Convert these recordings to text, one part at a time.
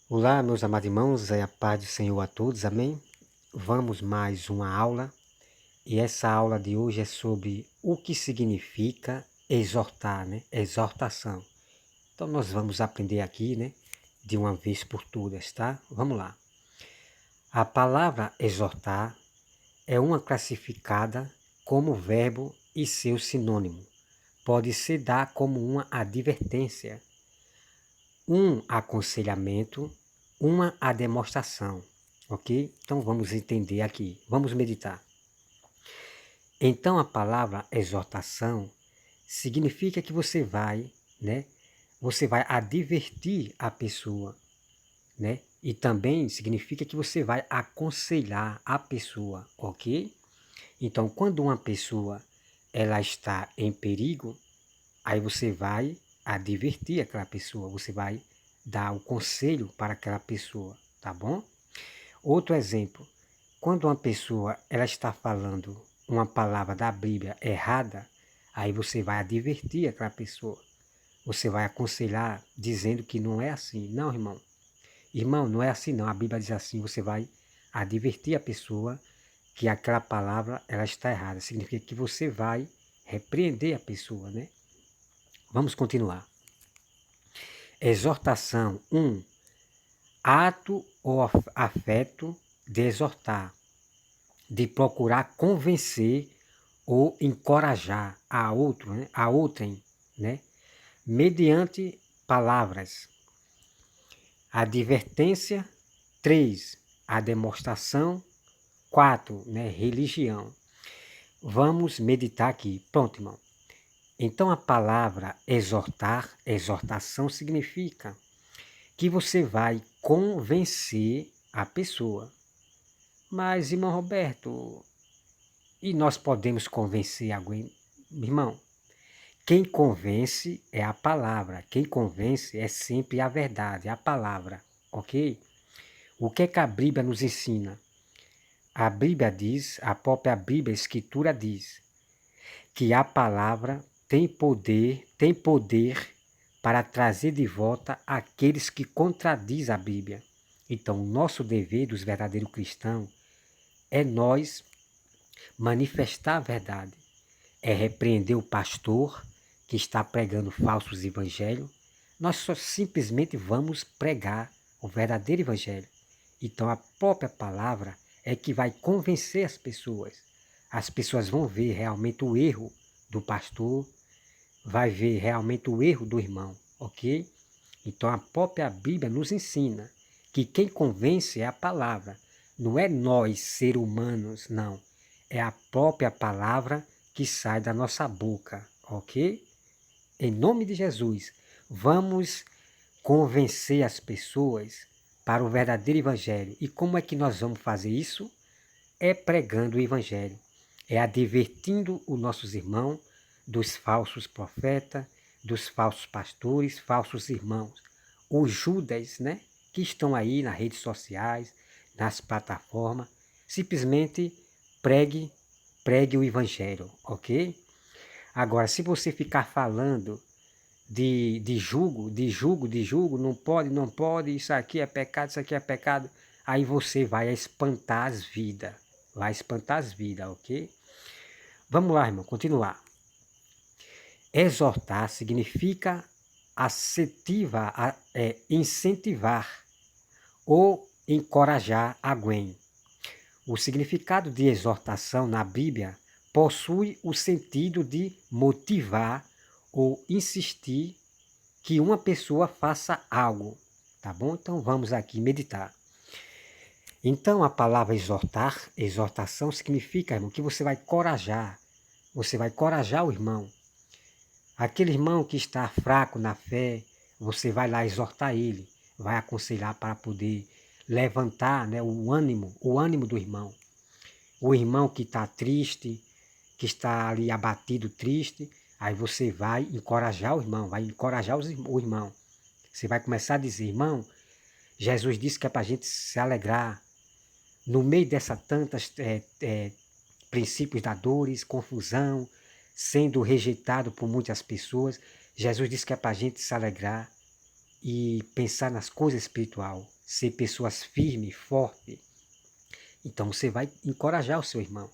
Olá, meus amados irmãos, a paz do Senhor a todos, amém? Vamos mais uma aula, e essa aula de hoje é sobre o que significa exortar, né? Exortação. Então nós vamos aprender aqui, né? De uma vez por todas, tá? Vamos lá. A palavra exortar é uma classificada como verbo e seu sinônimo. Pode se dar como uma advertência, um aconselhamento, uma demonstração, ok? Então vamos entender aqui, vamos meditar. Então a palavra exortação significa que você vai, né? Você vai advertir a pessoa, né? E também significa que você vai aconselhar a pessoa, ok? Então quando uma pessoa ela está em perigo, aí você vai advertir aquela pessoa, você vai dar o conselho para aquela pessoa, tá bom? Outro exemplo, quando uma pessoa ela está falando uma palavra da Bíblia errada, aí você vai advertir aquela pessoa. Você vai aconselhar dizendo que não é assim. Não, irmão. Irmão, não é assim não. A Bíblia diz assim, você vai advertir a pessoa que aquela palavra ela está errada. Significa que você vai repreender a pessoa, né? Vamos continuar. Exortação 1. Ato ou afeto de exortar, de procurar convencer ou encorajar a outro, né, a outrem, né, mediante palavras. Advertência 3. A demonstração 4. Né, religião. Vamos meditar aqui. Pronto, irmão. Então a palavra exortar, exortação significa que você vai convencer a pessoa. Mas, irmão Roberto, e nós podemos convencer alguém? Irmão, quem convence é a palavra. Quem convence é sempre a verdade, a palavra, ok? O que é que a Bíblia nos ensina? A Bíblia diz, a própria Bíblia, a Escritura diz, que a palavra tem poder para trazer de volta aqueles que contradizem a Bíblia. Então, o nosso dever dos verdadeiros cristãos é nós manifestar a verdade, é repreender o pastor que está pregando falsos evangelhos. Nós só simplesmente vamos pregar o verdadeiro evangelho. Então, a própria palavra é que vai convencer as pessoas. As pessoas vão ver realmente o erro do pastor, vai ver realmente o erro do irmão, ok? Então a própria Bíblia nos ensina que quem convence é a palavra, não é nós, seres humanos, não. É a própria palavra que sai da nossa boca, ok? Em nome de Jesus, vamos convencer as pessoas para o verdadeiro evangelho. E como é que nós vamos fazer isso? É pregando o evangelho, é advertindo os nossos irmãos dos falsos profetas, dos falsos pastores, falsos irmãos, os Judas, né, que estão aí nas redes sociais, nas plataformas. Simplesmente pregue o evangelho, ok? Agora, se você ficar falando de julgo, não pode, isso aqui é pecado, isso aqui é pecado, aí você vai espantar as vidas, ok? Vamos lá, irmão, continuar. Exortar significa incentivar ou encorajar alguém. O significado de exortação na Bíblia possui o sentido de motivar ou insistir que uma pessoa faça algo, tá bom? Então vamos aqui meditar. Então a palavra exortar, exortação significa, irmão, que você vai corajar o irmão. Aquele irmão que está fraco na fé, você vai lá exortar ele, vai aconselhar para poder levantar, né, o ânimo do irmão. O irmão que está triste, que está ali abatido, triste, aí você vai encorajar o irmão, vai encorajar o irmão. Você vai começar a dizer, irmão, Jesus disse que é para a gente se alegrar. No meio dessas tantas princípios da dores, confusão, sendo rejeitado por muitas pessoas, Jesus disse que é para a gente se alegrar e pensar nas coisas espiritual. ser pessoas firmes, fortes. Então você vai encorajar o seu irmão.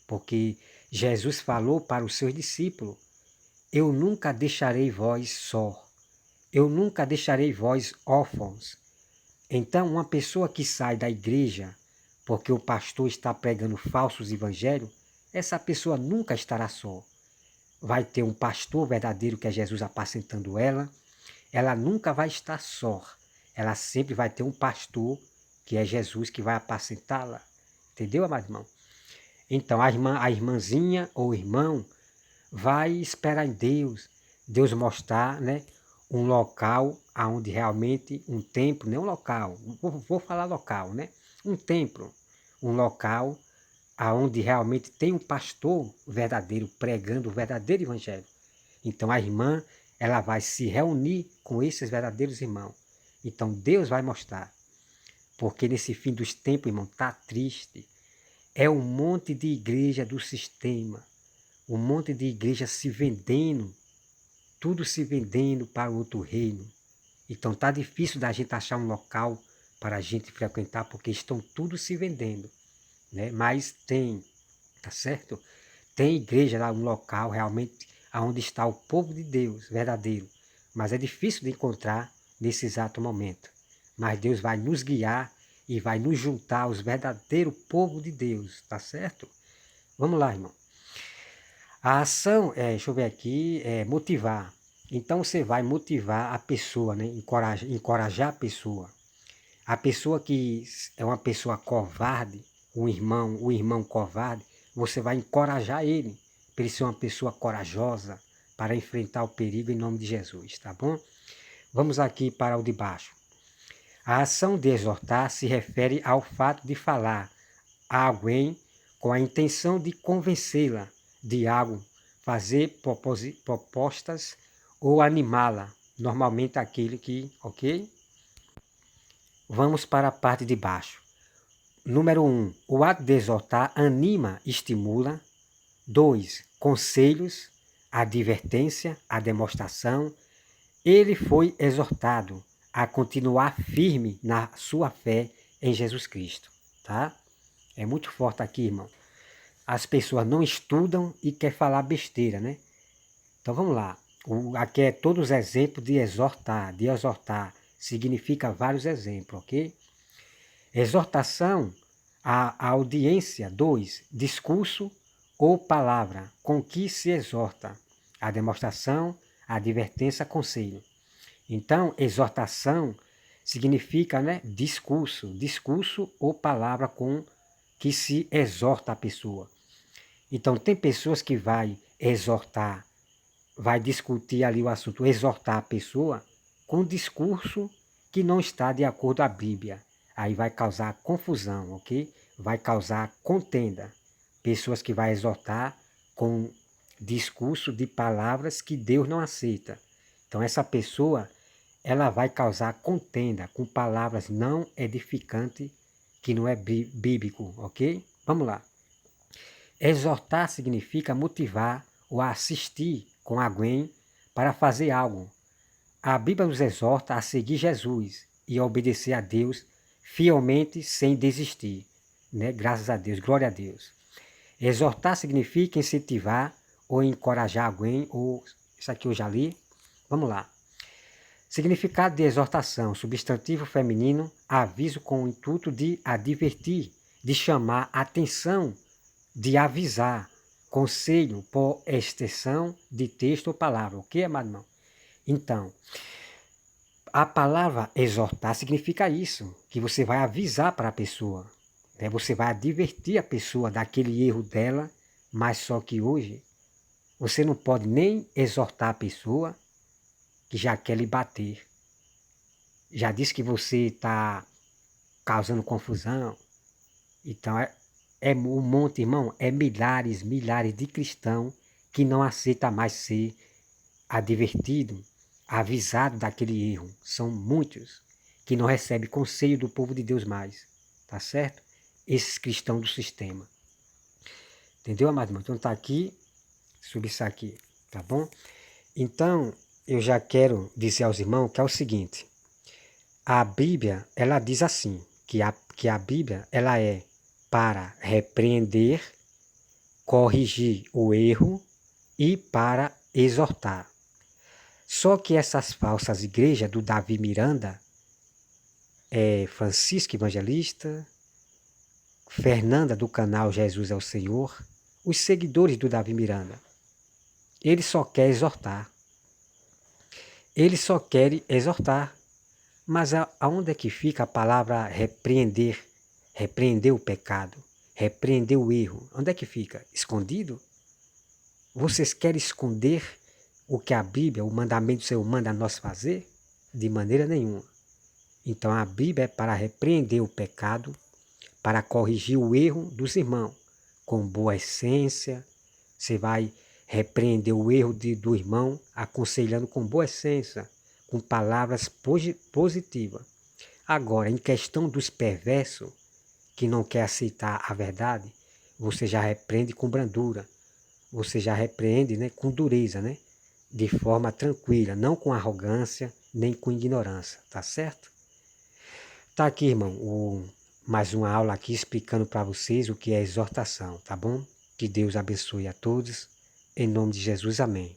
Porque Jesus falou para os seus discípulos: eu nunca deixarei vós só. Eu nunca deixarei vós órfãos. Então, uma pessoa que sai da igreja porque o pastor está pregando falsos evangelhos, essa pessoa nunca estará só. Vai ter um pastor verdadeiro que é Jesus apacentando ela. Ela nunca vai estar só. Ela sempre vai ter um pastor que é Jesus que vai apacentá-la. Entendeu, amado irmão? Então, a irmãzinha ou irmão vai esperar em Deus. Deus mostrar, né, um local onde realmente, um templo, não um local, vou falar local, né? Um templo, um local onde realmente tem um pastor verdadeiro pregando o verdadeiro evangelho. Então a irmã, ela vai se reunir com esses verdadeiros irmãos. Então Deus vai mostrar. Porque nesse fim dos tempos, irmão, está triste. É um monte de igreja do sistema. Um monte de igreja se vendendo. Tudo se vendendo para outro reino. Então está difícil da gente achar um local para a gente frequentar, porque estão tudo se vendendo. Né? Mas tem, tá certo? Tem igreja lá, um local realmente onde está o povo de Deus, verdadeiro. Mas é difícil de encontrar nesse exato momento. Mas Deus vai nos guiar e vai nos juntar aos verdadeiros povo de Deus, tá certo? Vamos lá, irmão. A ação, deixa eu ver aqui, é motivar. Então você vai motivar a pessoa, né? Encorajar a pessoa. A pessoa que é uma pessoa covarde, o irmão covarde, você vai encorajar ele, para ele ser uma pessoa corajosa, para enfrentar o perigo em nome de Jesus, tá bom? Vamos aqui para o de baixo. A ação de exortar se refere ao fato de falar a alguém com a intenção de convencê-la de algo, fazer propostas ou animá-la, normalmente aquele que, ok? Vamos para a parte de baixo. Número 1. O ato de exortar anima, estimula. 2. Conselhos, advertência, a demonstração. Ele foi exortado a continuar firme na sua fé em Jesus Cristo. Tá? É muito forte aqui, irmão. As pessoas não estudam e querem falar besteira, né? Então vamos lá. Aqui é todos os exemplos de exortar. De exortar significa vários exemplos, ok? Exortação à audiência. 2. Discurso ou palavra com que se exorta. A demonstração, a advertência, conselho. Então, exortação significa, né, discurso ou palavra com que se exorta a pessoa. Então, tem pessoas que vai exortar, vai discutir ali o assunto, exortar a pessoa com discurso que não está de acordo com a Bíblia. Aí vai causar confusão, ok? Vai causar contenda. Pessoas que vai exortar com discurso de palavras que Deus não aceita. Então essa pessoa, ela vai causar contenda com palavras não edificantes, que não é bíblico, ok? Vamos lá. Exortar significa motivar ou assistir com alguém para fazer algo. A Bíblia nos exorta a seguir Jesus e a obedecer a Deus fielmente sem desistir. Né? Graças a Deus, glória a Deus. Exortar significa incentivar ou encorajar alguém, ou isso aqui eu já li. Vamos lá. Significado de exortação, substantivo feminino, aviso com o intuito de advertir, de chamar atenção, de avisar, conselho por extensão de texto ou palavra. Ok, amado irmão? Então, a palavra exortar significa isso, que você vai avisar para a pessoa, né? Você vai advertir a pessoa daquele erro dela, mas só que hoje você não pode nem exortar a pessoa que já quer lhe bater. Já disse que você está causando confusão. Então é um monte, irmão, é milhares de cristãos que não aceitam mais ser advertido, avisado daquele erro. São muitos que não recebem conselho do povo de Deus mais. Tá certo? Esses cristãos do sistema. Entendeu, amado irmão? Então tá aqui, sobre isso aqui, tá bom? Então, eu já quero dizer aos irmãos que é o seguinte. A Bíblia, ela diz assim, que a Bíblia, ela é para repreender, corrigir o erro e para exortar. Só que essas falsas igrejas do Davi Miranda, Francisco Evangelista, Fernanda do canal Jesus é o Senhor, os seguidores do Davi Miranda, ele só quer exortar. Ele só quer exortar. Mas aonde é que fica a palavra repreender? Repreender o pecado, repreender o erro. Onde é que fica? Escondido? Vocês querem esconder o que a Bíblia, o mandamento do Senhor manda a nós fazer? De maneira nenhuma. Então a Bíblia é para repreender o pecado, para corrigir o erro dos irmãos, com boa essência. Você vai repreender o erro do irmão, aconselhando com boa essência, com palavras positivas. Agora, em questão dos perversos, que não quer aceitar a verdade, você já repreende com brandura, você já repreende, né, com dureza, né, de forma tranquila, não com arrogância, nem com ignorância, tá certo? Tá aqui, irmão, mais uma aula aqui explicando para vocês o que é exortação, tá bom? Que Deus abençoe a todos. Em nome de Jesus, amém.